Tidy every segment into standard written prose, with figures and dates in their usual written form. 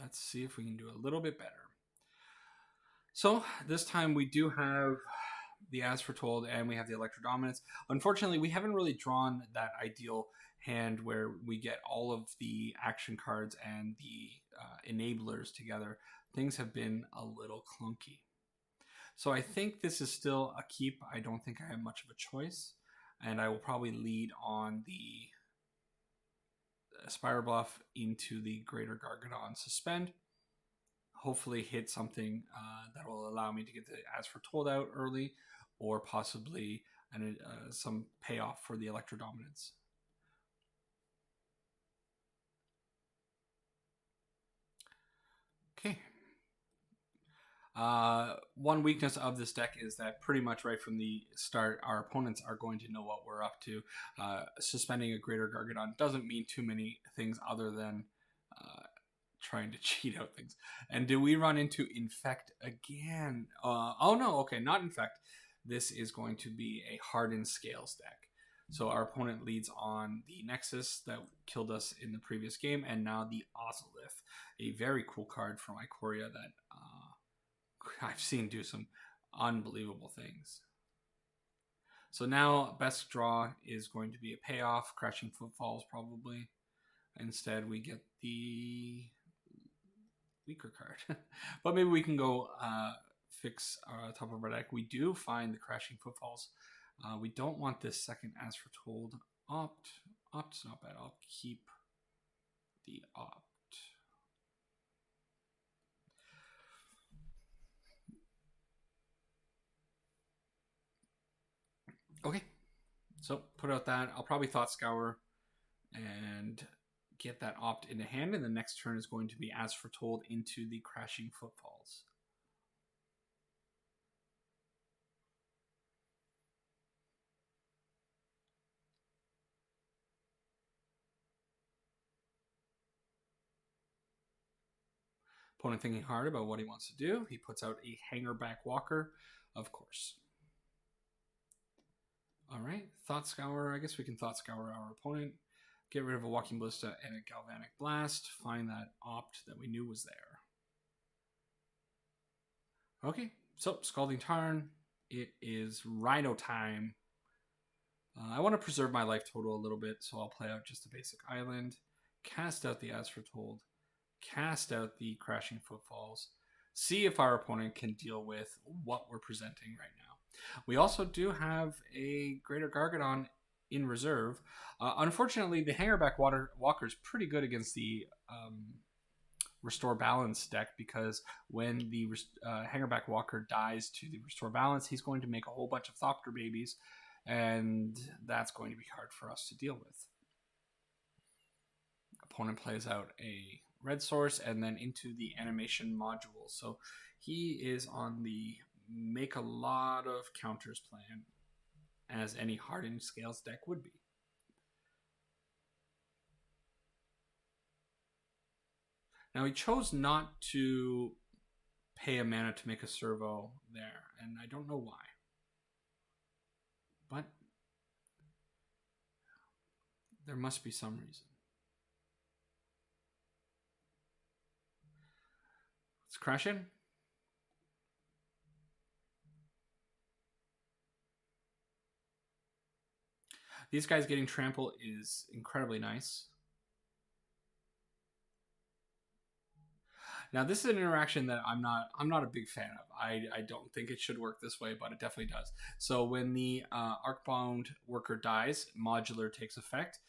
let's see if we can do a little bit better. So this time we do have the As Fortold and we have the Electro Dominance. Unfortunately, we haven't really drawn that ideal hand where we get all of the action cards and the enablers together. Things have been a little clunky. So I think this is still a keep. I don't think I have much of a choice. And I will probably lead on the Spire Bluff into the Greater Gargadon Suspend. Hopefully hit something that will allow me to get the As Fortold out early, or possibly some payoff for the Electro Dominance. Okay. One weakness of this deck is that pretty much right from the start, our opponents are going to know what we're up to. Suspending a Greater Gargadon doesn't mean too many things other than trying to cheat out things. And do we run into Infect again? Oh no, okay, not Infect. This is going to be a Hardened Scales deck. So our opponent leads on the Nexus that killed us in the previous game, and now the Ozolith, a very cool card from Ikoria that I've seen do some unbelievable things. So now best draw is going to be a payoff, Crashing Footfalls probably. Instead we get the weaker card. But maybe we can go fix top of our deck. We do find the Crashing Footfalls. We don't want this second As Fortold. Opt's not bad. I'll keep the Opt. Okay, so put out that. I'll probably Thought Scour and get that Opt into hand, and the next turn is going to be As Fortold into the Crashing Footfalls. Opponent thinking hard about what he wants to do. He puts out a Hangerback Walker, of course. All right, Thought Scour. I guess we can Thought Scour our opponent. Get rid of a Walking Ballista and a Galvanic Blast. Find that Opt that we knew was there. Okay, so Scalding Tarn. It is Rhino time. I want to preserve my life total a little bit, so I'll play out just a basic island. Cast out the As Fortold. Cast out the Crashing Footfalls. See if our opponent can deal with what we're presenting right now. We also do have a Greater Gargadon in reserve. Unfortunately, the Hangerback Walker is pretty good against the Restore Balance deck, because when the Hangerback Walker dies to the Restore Balance, he's going to make a whole bunch of Thopter babies, and that's going to be hard for us to deal with. Opponent plays out a red source and then into the animation module. So he is on the make a lot of counters plan, as any Hardened Scales deck would be. Now he chose not to pay a mana to make a servo there, and I don't know why. But there must be some reason. Let's crash in. These guys getting trample is incredibly nice. Now, this is an interaction that I'm not a big fan of. I don't think it should work this way, but it definitely does. So when the Arcbound worker dies, modular takes effect.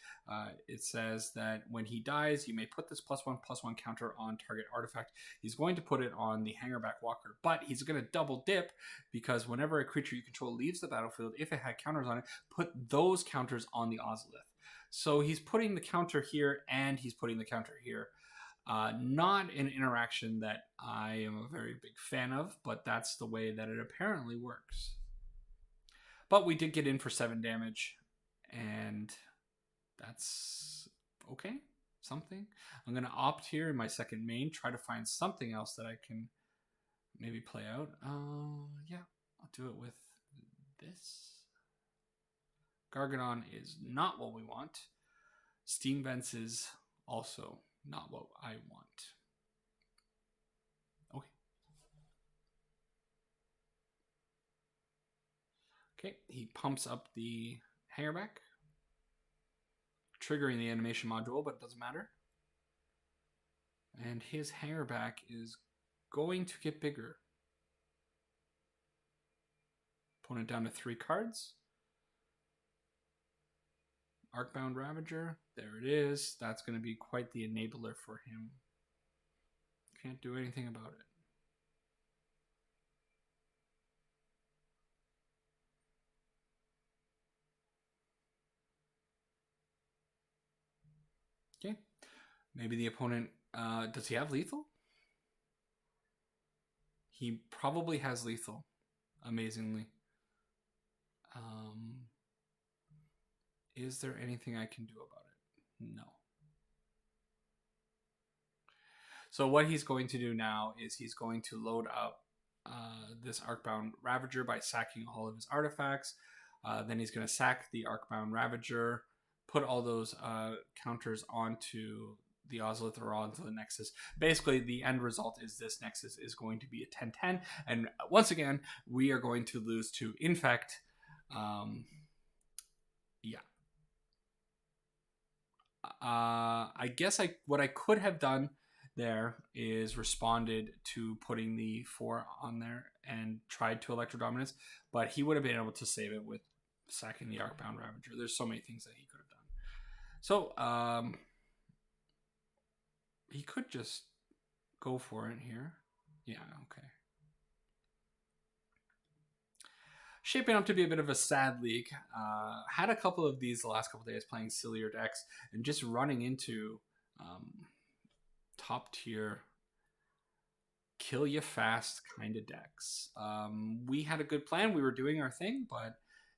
It says that when he dies, you may put this +1/+1 counter on target artifact. He's going to put it on the Hangerback Walker, but he's going to double dip, because whenever a creature you control leaves the battlefield, if it had counters on it, put those counters on the Ozolith. So he's putting the counter here, and he's putting the counter here. Not an interaction that I am a very big fan of, but that's the way that it apparently works. But we did get in for 7 damage, and that's okay. Something. I'm going to Opt here in my second main, try to find something else that I can maybe play out. Yeah, I'll do it with this. Gargadon is not what we want. Steam Vents is also not what I want. Okay, he pumps up the hangerback, triggering the animation module, but it doesn't matter. And his hangerback is going to get bigger. Opponent down to 3 cards. Arcbound Ravager, there it is. That's going to be quite the enabler for him. Can't do anything about it. Okay. Maybe the opponent, does he have lethal? He probably has lethal, amazingly. Is there anything I can do about it? No. So what he's going to do now is he's going to load up this Arcbound Ravager by sacking all of his artifacts. Then he's going to sack the Arcbound Ravager, put all those counters onto the Ozolith or onto the Nexus. Basically, the end result is this Nexus is going to be a 10-10. And once again, we are going to lose to Infect. Yeah. I guess what I could have done there is responded to putting the 4 on there and tried to Electro Dominance, but he would have been able to save it with sacking the Arcbound Ravager. There's so many things that he could have done. So he could just go for it here. Yeah, okay. Shaping up to be a bit of a sad league. Had a couple of these the last couple of days playing sillier decks and just running into top tier kill you fast kind of decks. We had a good plan. We were doing our thing, but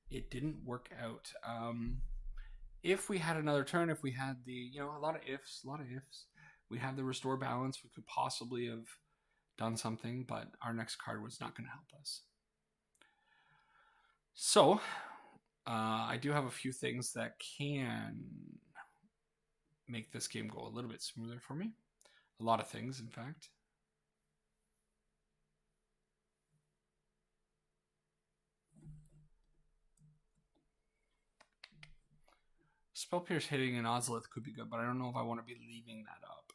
it didn't work out. If we had another turn, if we had the, a lot of ifs, we had the restore balance, we could possibly have done something, but our next card was not going to help us. So, I do have a few things that can make this game go a little bit smoother for me. A lot of things, in fact. Spell Pierce hitting an Ozolith could be good, but I don't know if I want to be leaving that up.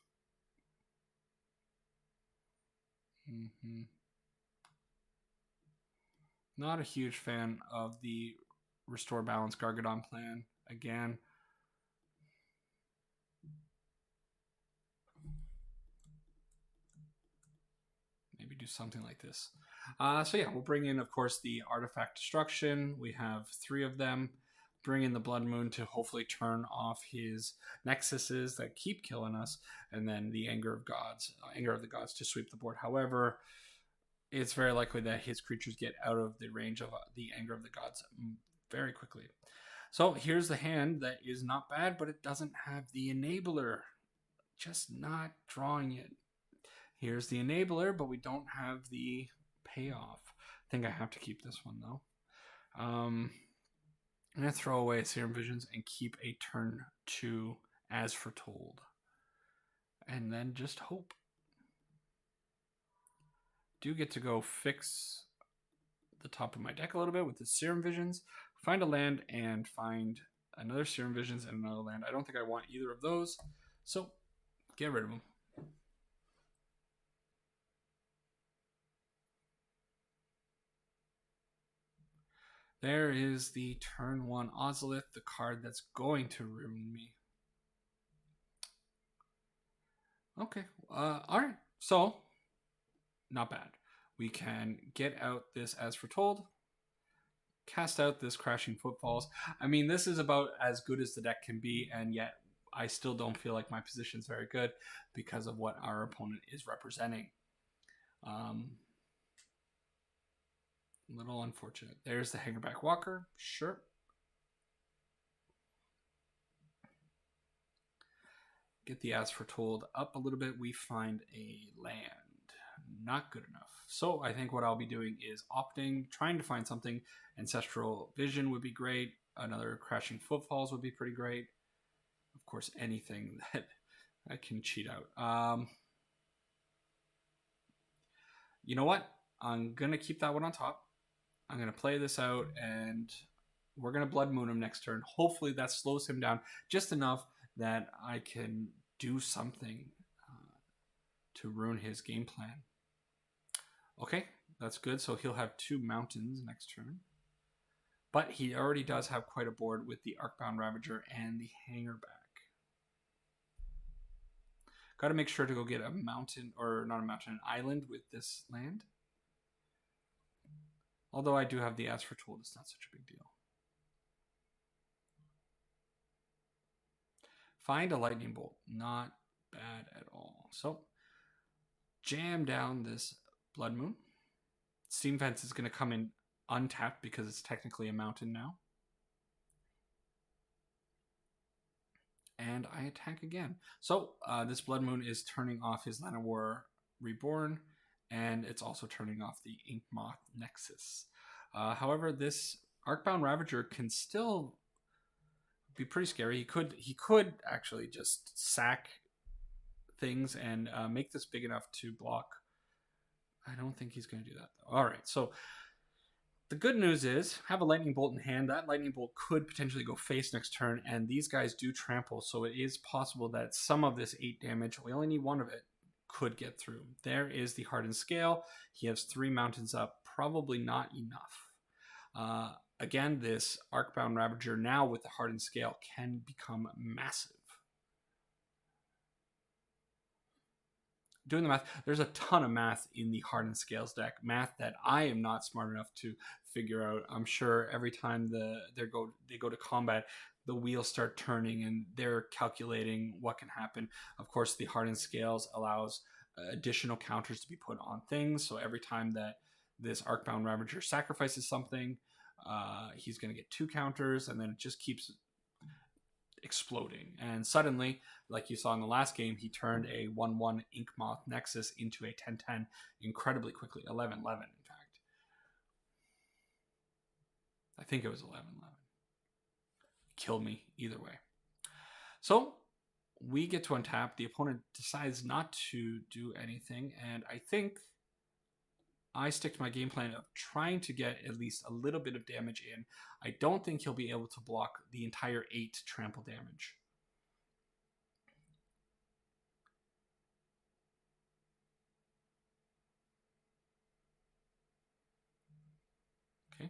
Not a huge fan of the Restore Balance Gargadon plan. Again, maybe do something like this. So yeah, we'll bring in, of course, the Artifact Destruction. We have 3 of them. Bring in the Blood Moon to hopefully turn off his Nexuses that keep killing us, and then the Anger of the Gods to sweep the board. However, it's very likely that his creatures get out of the range of the Anger of the Gods very quickly. So here's the hand that is not bad, but it doesn't have the enabler. Just not drawing it. Here's the enabler, but we don't have the payoff. I think I have to keep this one, though. I'm going to throw away Serum Visions and keep a turn 2 As Fortold. And then just hope. Do get to go fix the top of my deck a little bit with the Serum Visions. Find a land and find another Serum Visions and another land. I don't think I want either of those. So, get rid of them. There is the turn 1 Ozolith, the card that's going to ruin me. Okay, alright, so, not bad. We can get out this As Foretold, cast out this Crashing Footfalls. I mean, this is about as good as the deck can be, and yet I still don't feel like my position is very good because of what our opponent is representing. Little unfortunate. There's the Hangerback Walker. Sure. Get the As Foretold up a little bit. We find a land. Not good enough. So I think what I'll be doing is trying to find something. Ancestral Vision would be great. Another Crashing Footfalls would be pretty great. Of course, anything that I can cheat out. You know what? I'm going to keep that one on top. I'm going to play this out, and we're going to Blood Moon him next turn. Hopefully that slows him down just enough that I can do something to ruin his game plan. Okay, that's good. So he'll have 2 mountains next turn. But he already does have quite a board with the Arcbound Ravager and the Hangerback. Got to make sure to go get a mountain, or not a mountain, an island with this land. Although I do have the As Fortold, it's not such a big deal. Find a lightning bolt. Not bad at all. So, jam down this Blood Moon. Steam Fence is going to come in untapped because it's technically a mountain now. And I attack again. So, this Blood Moon is turning off his Llanowar Reborn, and it's also turning off the Inkmoth Nexus. However, this Arcbound Ravager can still be pretty scary. He could actually just sack things and make this big enough to block. I don't think he's going to do that, though. All right, so the good news is, have a lightning bolt in hand. That lightning bolt could potentially go face next turn, and these guys do trample, so it is possible that some of this 8 damage, we only need 1 of it, could get through. There is the Hardened Scale. He has 3 mountains up, probably not enough. Again, this Arcbound Ravager now with the Hardened Scale can become massive. Doing the math, there's a ton of math in the Hardened Scales deck. Math that I am not smart enough to figure out. I'm sure every time they go to combat, the wheels start turning and they're calculating what can happen. Of course, the Hardened Scales allows additional counters to be put on things. So every time that this Arcbound Ravager sacrifices something, he's going to get 2 counters, and then it just keeps exploding. And suddenly, like you saw in the last game, he turned a 1/1 Inkmoth Nexus into a 10/10 incredibly quickly. 11/11, in fact. I think it was 11/11. Killed me either way. So we get to untap. The opponent decides not to do anything, and I think I stick to my game plan of trying to get at least a little bit of damage in. I don't think he'll be able to block the entire 8 trample damage. Okay.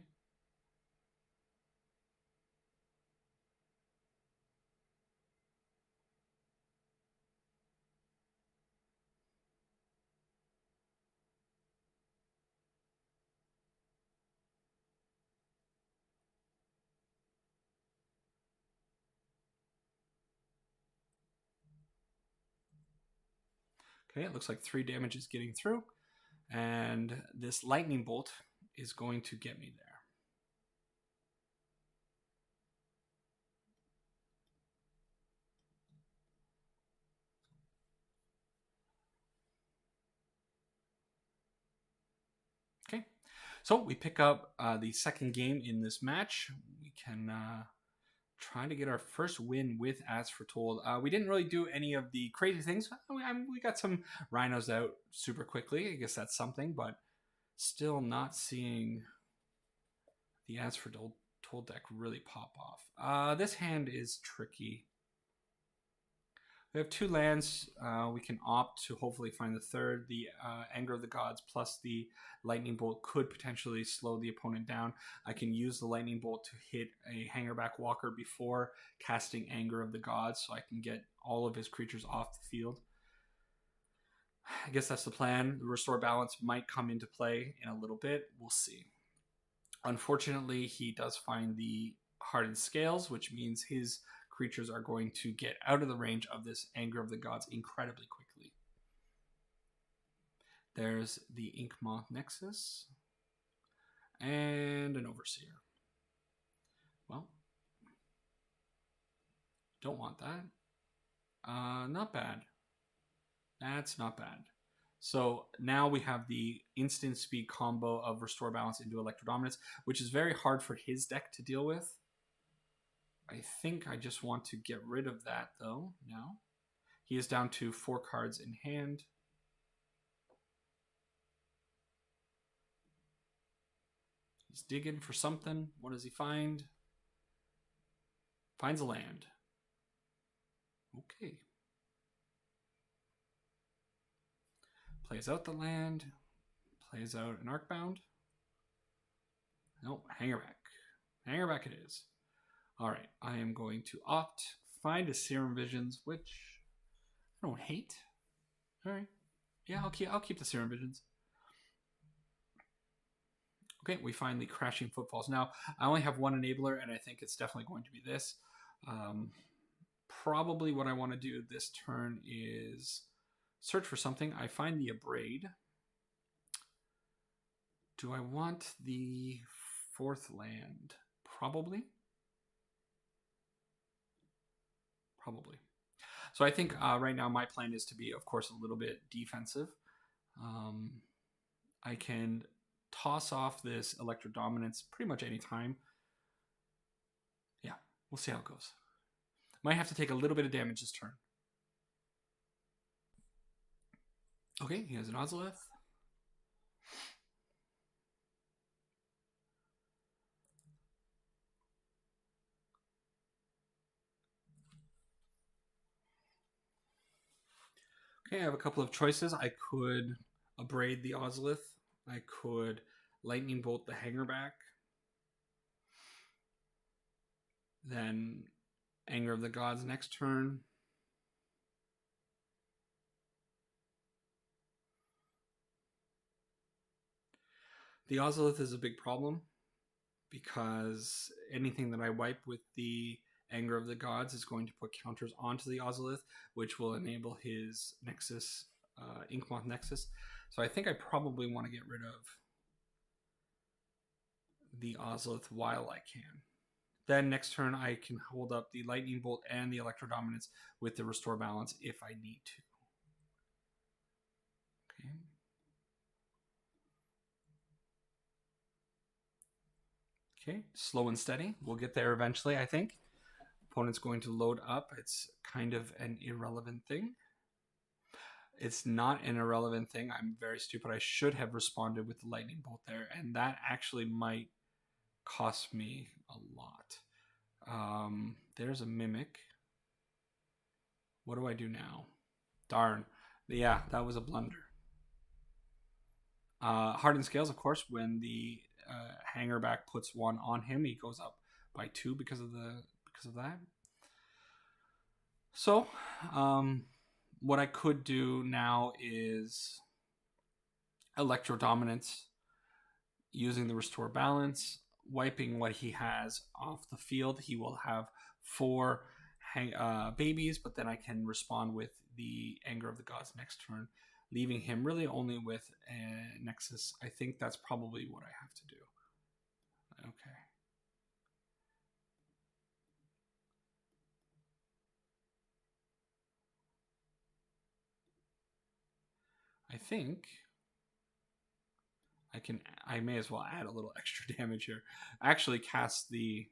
Okay, it looks like 3 damage is getting through, and this lightning bolt is going to get me there. Okay, so we pick up the second game in this match. We can try to get our first win with As Fortold. We didn't really do any of the crazy things. We got some rhinos out super quickly. I guess that's something, but still not seeing the As Fortold deck really pop off. This hand is tricky. We have 2 lands. We can opt to hopefully find the third. The Anger of the Gods plus the Lightning Bolt could potentially slow the opponent down. I can use the Lightning Bolt to hit a Hangerback Walker before casting Anger of the Gods, so I can get all of his creatures off the field. I guess that's the plan. The Restore Balance might come into play in a little bit. We'll see. Unfortunately, he does find the Hardened Scales, which means his creatures are going to get out of the range of this Anger of the Gods incredibly quickly. There's the Inkmoth Nexus and an Overseer. Well, don't want that. Not bad. That's not bad. So now we have the instant speed combo of Restore Balance into Electrodominance, which is very hard for his deck to deal with. I think I just want to get rid of that, though, now. He is down to 4 cards in hand. He's digging for something. What does he find? Finds a land. Okay. Plays out the land. Plays out an Arcbound. No, Hangerback. Hangerback it is. All right, I am going to opt find a Serum Visions, which I don't hate. All right, yeah, I'll keep the Serum Visions. Okay, we find the Crashing Footfalls. Now, I only have one enabler, and I think it's definitely going to be this. Probably what I want to do this turn is search for something. I find the Abrade. Do I want the 4th land? Probably. So I think right now my plan is to be, of course, a little bit defensive. I can toss off this Electro Dominance pretty much any time. Yeah, we'll see how it goes. Might have to take a little bit of damage this turn. Okay, he has an Ozolith. Okay, I have a couple of choices. I could Abrade the Ozolith. I could Lightning Bolt the Hangerback. Then Anger of the Gods next turn. The Ozolith is a big problem because anything that I wipe with the Anger of the Gods is going to put counters onto the Ozolith, which will enable his Nexus, Inkmoth Nexus. So I think I probably want to get rid of the Ozolith while I can. Then next turn I can hold up the Lightning Bolt and the Electro Dominance with the Restore Balance if I need to. Okay, slow and steady. We'll get there eventually, I think. Opponent's going to load up. It's kind of an irrelevant thing. It's not an irrelevant thing. I'm very stupid. I should have responded with the Lightning Bolt there, and that actually might cost me a lot. There's a Mimic. What do I do now? Darn. Yeah, that was a blunder. Hardened Scales, of course, when the Hangerback puts 1 on him, he goes up by 2 because of that. So, what I could do now is Electro Dominance, using the Restore Balance, wiping what he has off the field. He will have 4 babies, but then I can respond with the Anger of the Gods next turn, leaving him really only with a Nexus. I think that's probably what I have to do. Okay. I think I may as well add a little extra damage here. Actually cast the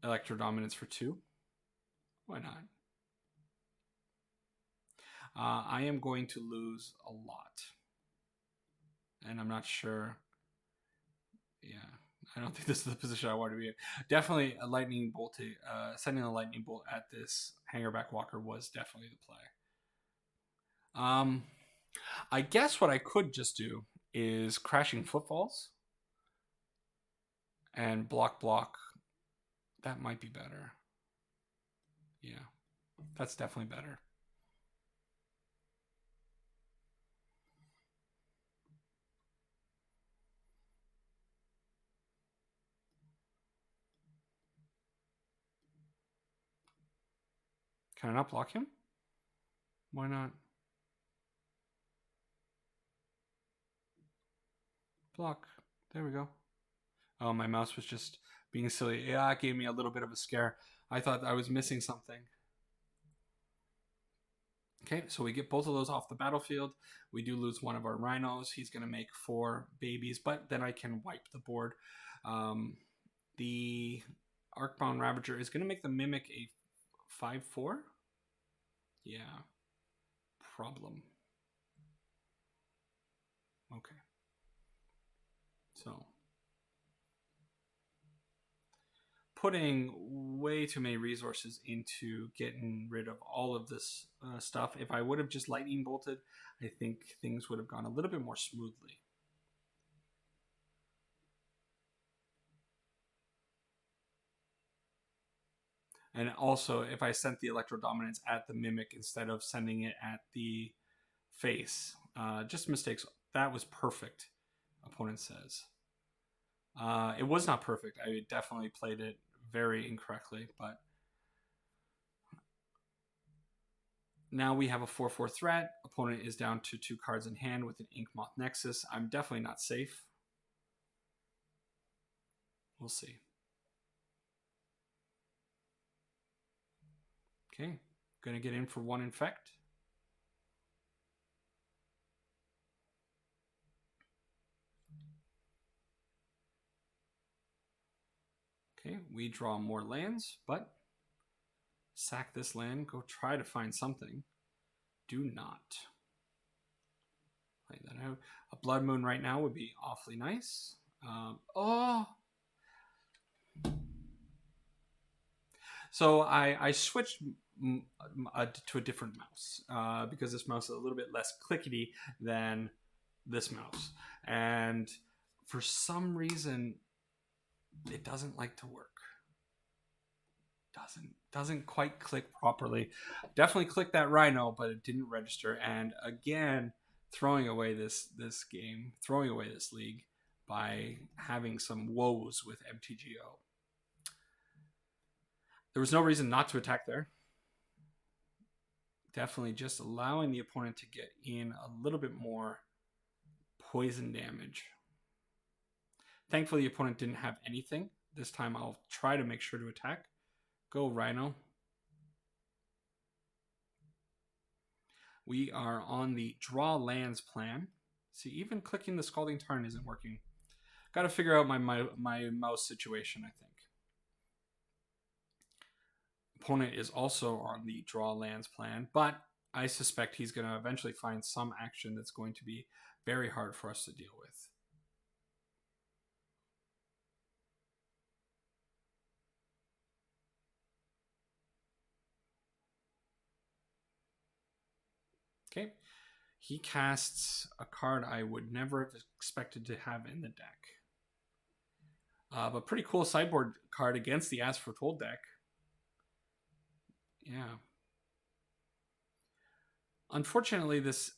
Electro Dominance for 2. Why not? I am going to lose a lot. And I'm not sure. Yeah, I don't think this is the position I want to be in. Definitely a Lightning Bolt. Sending a Lightning Bolt at this Hangerback Walker was definitely the play. I guess what I could just do is Crashing Footfalls and block. That might be better. Yeah, that's definitely better. Can I not block him? Why not? Block. There we go. Oh, my mouse was just being silly. Yeah, it gave me a little bit of a scare. I thought I was missing something. Okay, so we get both of those off the battlefield. We do lose one of our rhinos. He's going to make 4 babies, but then I can wipe the board. The Arcbound Ravager is going to make the Mimic a 5/4. Yeah, problem. Okay. So putting way too many resources into getting rid of all of this stuff. If I would have just lightning bolted, I think things would have gone a little bit more smoothly. And also, if I sent the Electro Dominance at the Mimic instead of sending it at the face, just mistakes. That was perfect, opponent says. It was not perfect. I definitely played it very incorrectly, but now we have a 4/4 threat. Opponent is down to 2 cards in hand with an Inkmoth Nexus. I'm definitely not safe. We'll see. Okay, gonna get in for 1 Infect. Okay, we draw more lands, but sack this land, go try to find something. Do not. Play that out. A Blood Moon right now would be awfully nice. Oh! So I switched to a different mouse because this mouse is a little bit less clickety than this mouse. And for some reason, it doesn't like to work. Doesn't quite click properly. Definitely clicked that Rhino, but it didn't register. And again, throwing away this game, throwing away this league by having some woes with MTGO. There was no reason not to attack there. Definitely just allowing the opponent to get in a little bit more poison damage. Thankfully, the opponent didn't have anything. This time I'll try to make sure to attack. Go Rhino. We are on the draw lands plan. See, even clicking the Scalding Tarn isn't working. Got to figure out my mouse situation, I think. Opponent is also on the draw lands plan, but I suspect he's going to eventually find some action that's going to be very hard for us to deal with. Okay. He casts a card I would never have expected to have in the deck. But pretty cool sideboard card against the As Fortold deck. Yeah. Unfortunately, this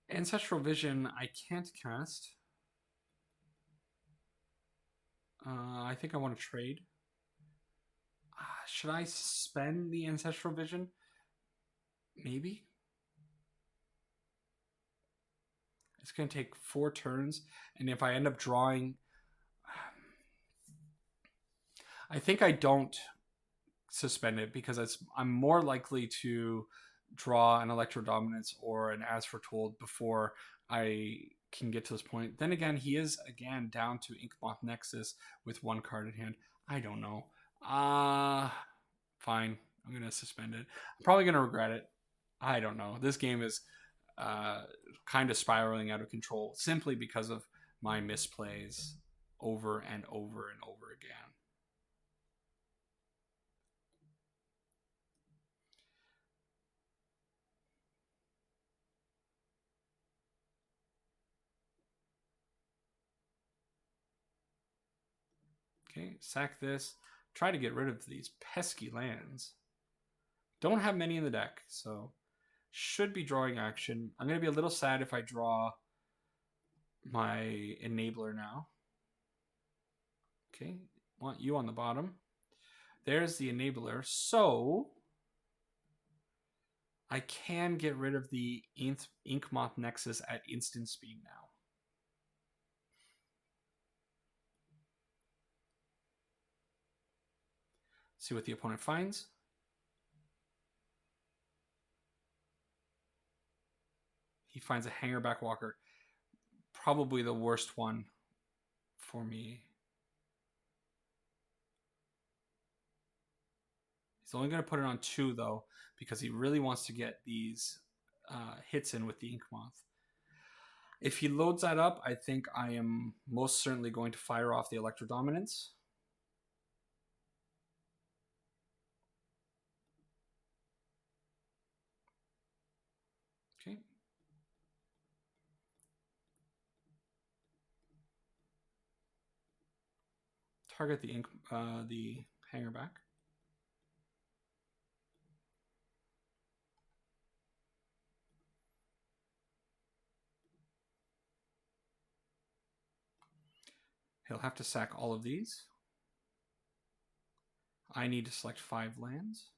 Ancestral Vision I can't cast. I think I want to trade. Should I suspend the Ancestral Vision? Maybe. It's going to take 4 turns, and if I end up drawing, I think I don't suspend it because I'm more likely to draw an Electro Dominance or an As Fortold before I can get to this point. Then again, he is again down to Inkmoth Nexus with 1 card in hand. I don't know. Fine. I'm going to suspend it. I'm probably going to regret it. I don't know. This game is kind of spiraling out of control simply because of my misplays over and over and over again. Okay, sack this. Try to get rid of these pesky lands. Don't have many in the deck, so should be drawing action. I'm going to be a little sad if I draw my Enabler now. Okay, want you on the bottom. There's the Enabler. So I can get rid of the Inkmoth Nexus at instant speed now. See what the opponent finds. He finds a Hangerback Walker. Probably the worst one for me. He's only going to put it on 2, though, because he really wants to get these hits in with the Inkmoth. If he loads that up, I think I am most certainly going to fire off the Electro Dominance. Target the hanger back. He'll have to sack all of these. I need to select 5 lands.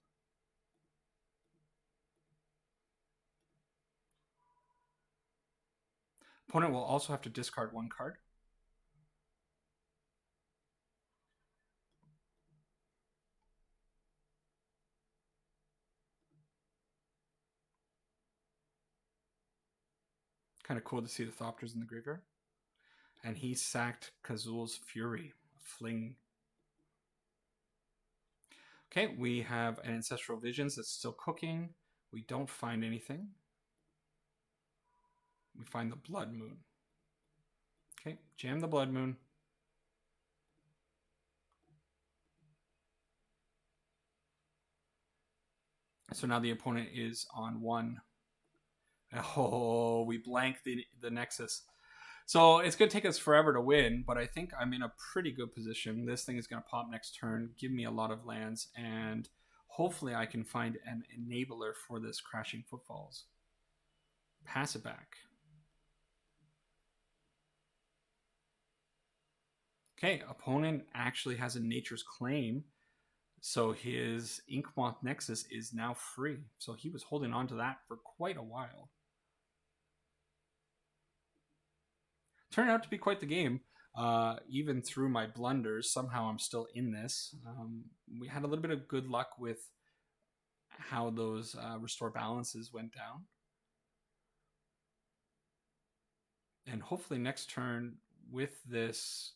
Opponent will also have to discard 1 card. Kind of cool to see the Thopters in the graveyard. And he sacked Kazul's Fury. Fling. Okay, we have an Ancestral Visions that's still cooking. We don't find anything. We find the Blood Moon. Okay, jam the Blood Moon. So now the opponent is on 1. Oh, we blank the Nexus. So it's going to take us forever to win, but I think I'm in a pretty good position. This thing is going to pop next turn, give me a lot of lands, and hopefully I can find an enabler for this Crashing Footfalls. Pass it back. Okay, opponent actually has a Nature's Claim, so his Inkmoth Nexus is now free. So he was holding on to that for quite a while. Turned out to be quite the game. Even through my blunders, somehow I'm still in this. We had a little bit of good luck with how those restore balances went down. And hopefully next turn, with this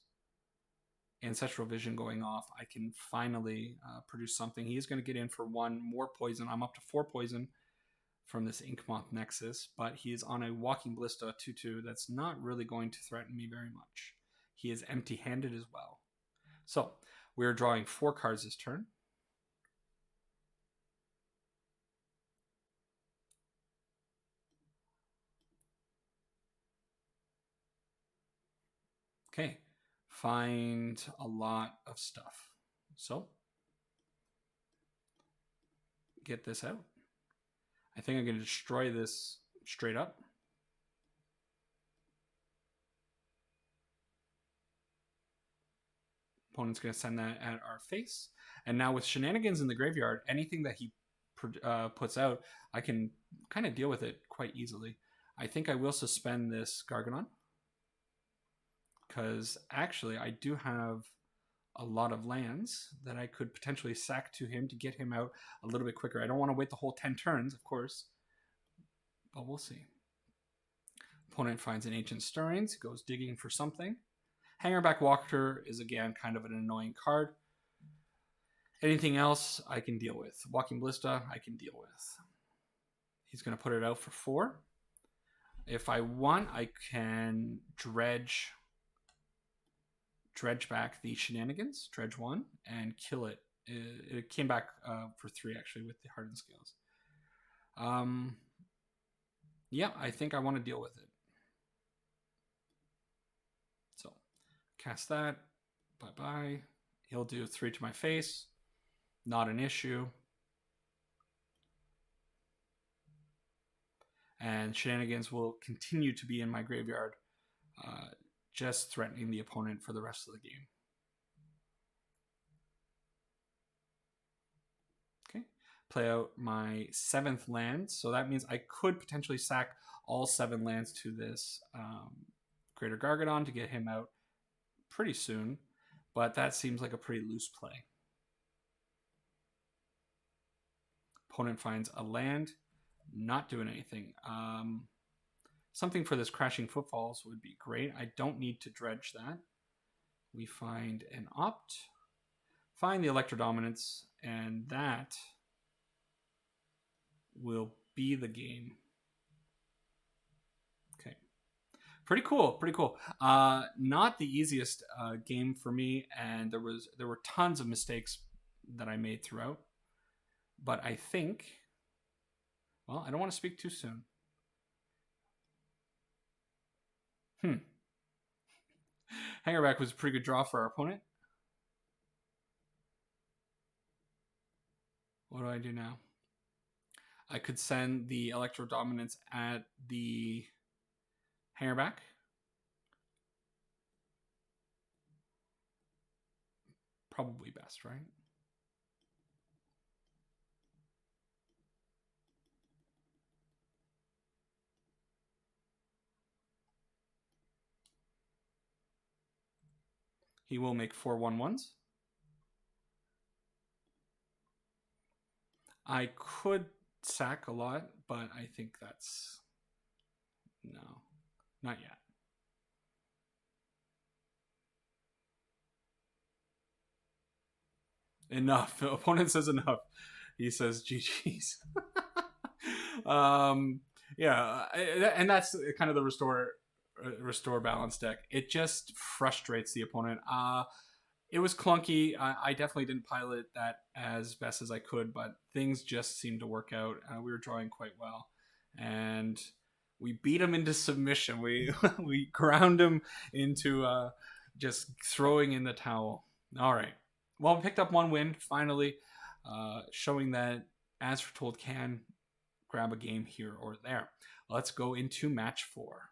Ancestral Vision going off, I can finally produce something. He's going to get in for 1 more poison. I'm up to 4 poison from this Inkmoth Nexus, but he is on a Walking Ballista 2/2 that's not really going to threaten me very much. He is empty-handed as well. So we're drawing 4 cards this turn. Okay, find a lot of stuff. So get this out. I think I'm going to destroy this straight up. Opponent's going to send that at our face. And now with Shenanigans in the graveyard, anything that he puts out, I can kind of deal with it quite easily. I think I will suspend this Gargadon, because actually I do have a lot of lands that I could potentially sack to him to get him out a little bit quicker. I don't want to wait the whole 10 turns, of course, but we'll see. Opponent finds an Ancient Stirrings, goes digging for something. Hangerback Walker is again kind of an annoying card. Anything else I can deal with. Walking Ballista I can deal with. He's going to put it out for 4. If I want, I can dredge back the Shenanigans, dredge 1, and kill it. It came back for 3 actually with the Hardened Scales. Yeah, I think I want to deal with it. So cast that. Bye-bye. He'll do 3 to my face. Not an issue. And Shenanigans will continue to be in my graveyard, just threatening the opponent for the rest of the game. Okay, play out my 7th land. So that means I could potentially sack all 7 lands to this Greater Gargadon to get him out pretty soon. But that seems like a pretty loose play. Opponent finds a land, not doing anything. Something for this Crashing Footfalls would be great. I don't need to dredge that. We find an Opt, find the Electrodominance, and that will be the game. Okay. Pretty cool, pretty cool. Not the easiest game for me, and there were tons of mistakes that I made throughout. But I think, well, I don't want to speak too soon. Hangerback was a pretty good draw for our opponent. What do I do now? I could send the Electro Dominance at the Hangerback. Probably best, right? He will make 4/1/1s. I could sack a lot, but I think that's no, not yet. Enough. Opponent says enough. He says GG's. um, yeah, and that's kind of the restore balance deck. It just frustrates the opponent. It was clunky. I definitely didn't pilot that as best as I could, but things just seemed to work out. We were drawing quite well, and we beat him into submission. We we ground him into just throwing in the towel. All right. Well, we picked up one win finally, showing that As Fortold can grab a game here or there. Let's go into match 4.